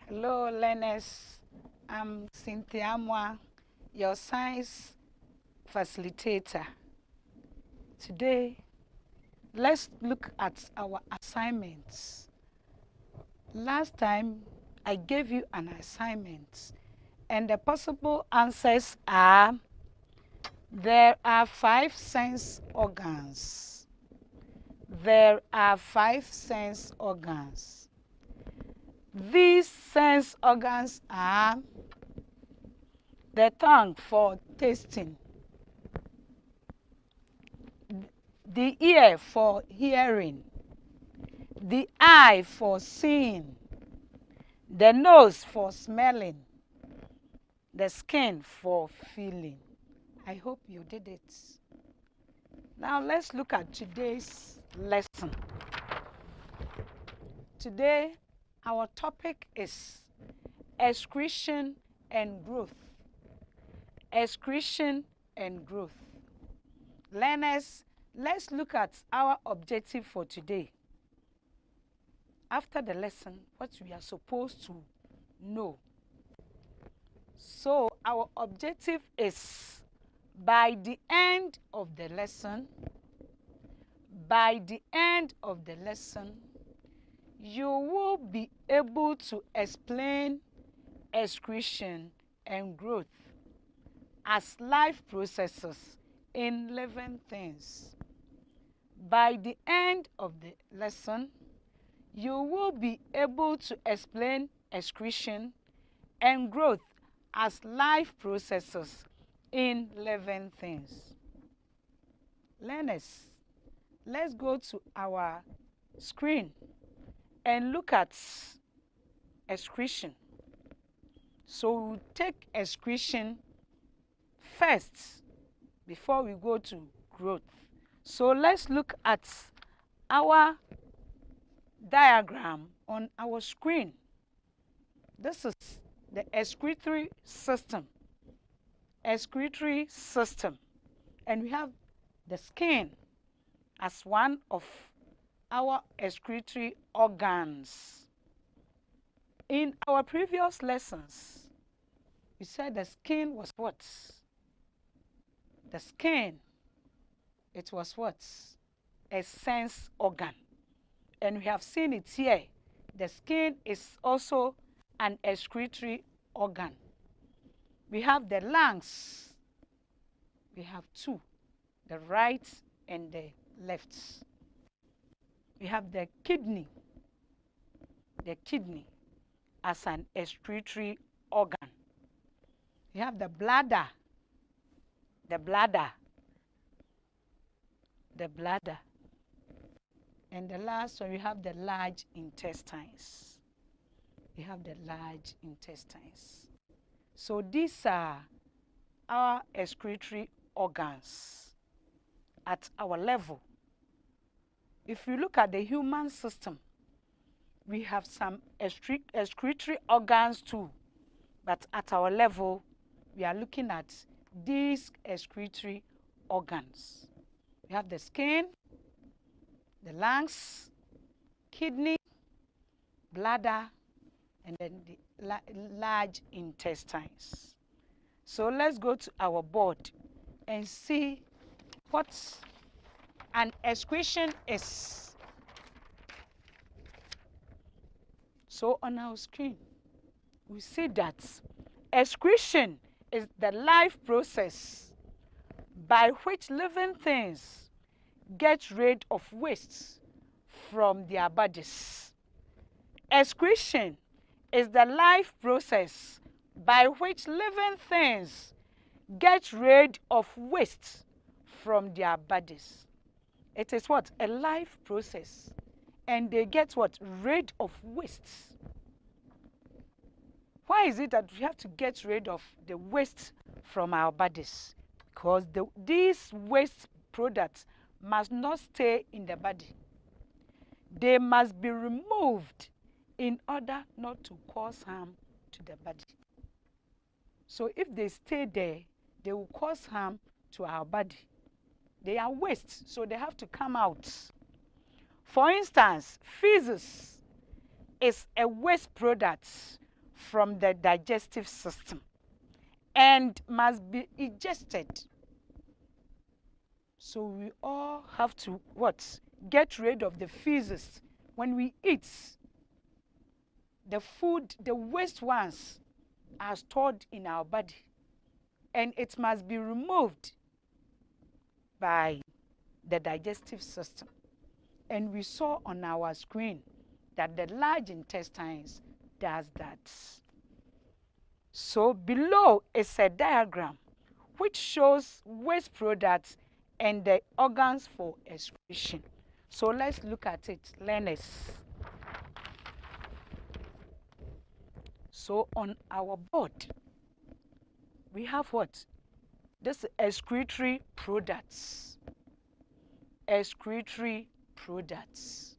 Hello, learners. I'm Cynthia Mwa, your science facilitator. Today, let's look at our assignments. Last time, I gave you an assignment, and the possible answers are: there are 5 sense organs. There are 5 sense organs. These sense organs are the tongue for tasting, the ear for hearing, the eye for seeing, the nose for smelling, the skin for feeling. I hope you did it. Now let's look at today's lesson. Today, our topic is excretion and growth. Excretion and growth. Learners, let's look at our objective for today. After the lesson, what we are supposed to know. So our objective is, by the end of the lesson, you will be able to explain excretion and growth as life processes in living things. By the end of the lesson, you will be able to explain excretion and growth as life processes in living things. Learners, let's go to our screen and look at excretion. So we'll take excretion first before we go to growth. So let's look at our diagram on our screen. This is the excretory system. Excretory system. And we have the skin as one of our excretory organs. In our previous lessons, we said the skin was what? The skin, it was what? A sense organ. And we have seen it here. The skin is also an excretory organ. We have the lungs. We have two, the right and the left. We have the kidney as an excretory organ. We have the bladder, and the last one, we have the large intestines. So these are our excretory organs at our level. If you look at the human system, we have some excretory organs too, but at our level, we are looking at these excretory organs. We have the skin, the lungs, kidney, bladder, and then the large intestines. So let's go to our board and see what an excretion is. So on our screen, we see that excretion is the life process by which living things get rid of waste from their bodies. Excretion is the life process by which living things get rid of waste from their bodies. It is what? A life process. And they get what? Rid of waste. Why is it that we have to get rid of the waste from our bodies? Because these waste products must not stay in the body. They must be removed in order not to cause harm to the body. So if they stay there, they will cause harm to our body. They are waste, so they have to come out. For instance, feces is a waste product from the digestive system and must be ingested. So we all have to what? Get rid of the feces. When we eat, the food, the waste ones are stored in our body and it must be removed by the digestive system. And we saw on our screen that the large intestines does that. So below is a diagram which shows waste products and the organs for excretion. So let's look at it, learners. So on our board, we have what? This excretory products. Excretory products.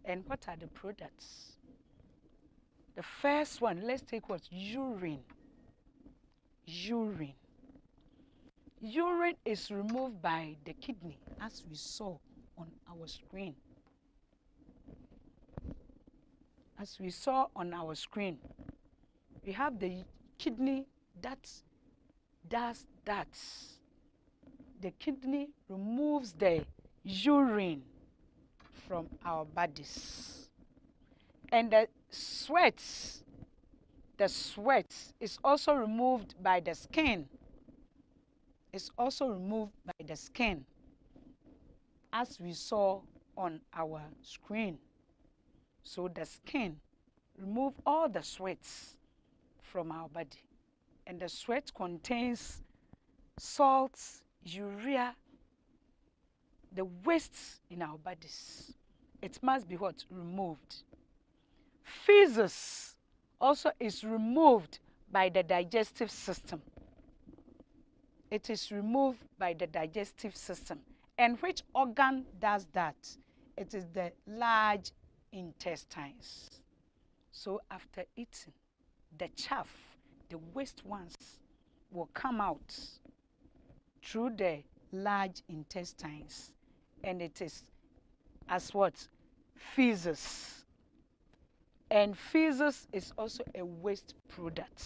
And what are the products? The first one, let's take what? Urine. Urine. Urine is removed by the kidney, as we saw on our screen. As we saw on our screen, we have the kidney that does that. The kidney removes the urine from our bodies. And the sweat is also removed by the skin. It's also removed by the skin, as we saw on our screen. So the skin remove all the sweats from our body. And the sweat contains salts, urea, the wastes in our bodies. It must be what? Removed. Feces also is removed by the digestive system. It is removed by the digestive system. And which organ does that? It is the large intestines. So after eating, the chaff, the waste ones, will come out through the large intestines. And it is as what? Feces. And feces is also a waste product.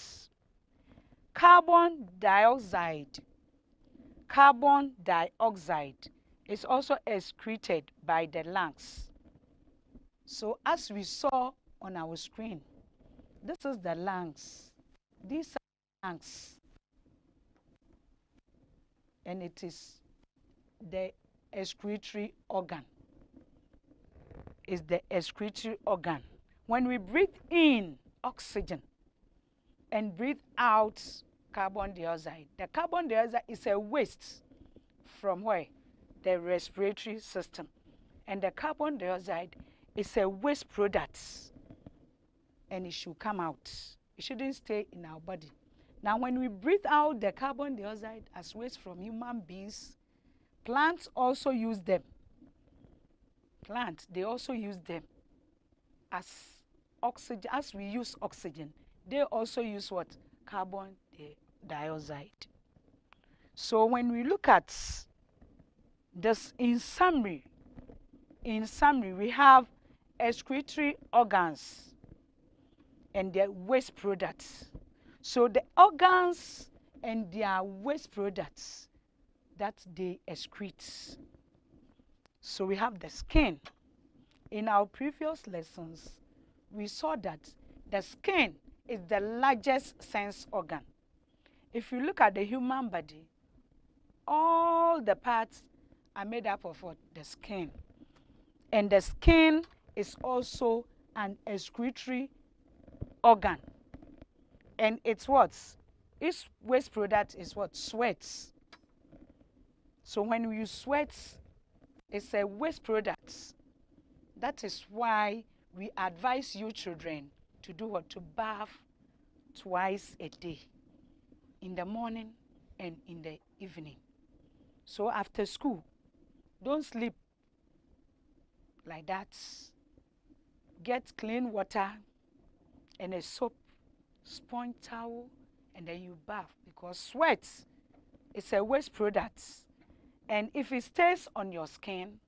Carbon dioxide is also excreted by the lungs. So as we saw on our screen, this is the lungs. These are lungs. And it is the excretory organ. It's the excretory organ. When we breathe in oxygen and breathe out carbon dioxide, the carbon dioxide is a waste from where? The respiratory system. And the carbon dioxide is a waste product. And it should come out. It shouldn't stay in our body. Now, when we breathe out the carbon dioxide as waste from human beings, plants also use them. Plants, they also use them as oxygen. As we use oxygen, they also use what? Carbon dioxide. So when we look at this in summary, we have excretory organs and their waste products. So the organs and their waste products that they excrete. So we have the skin. In our previous lessons, we saw that the skin is the largest sense organ. If you look at the human body, all the parts are made up of what? The skin. And the skin is also an excretory organ. And it's what? Its waste product is what? Sweat. So when you sweat, it's a waste product. That is why we advise you children to do what? To bath twice a day, in the morning and in the evening. So after school, don't sleep like that. Get clean water and a soap, sponge towel, and then you bath, because sweat is a waste product. And if it stays on your skin,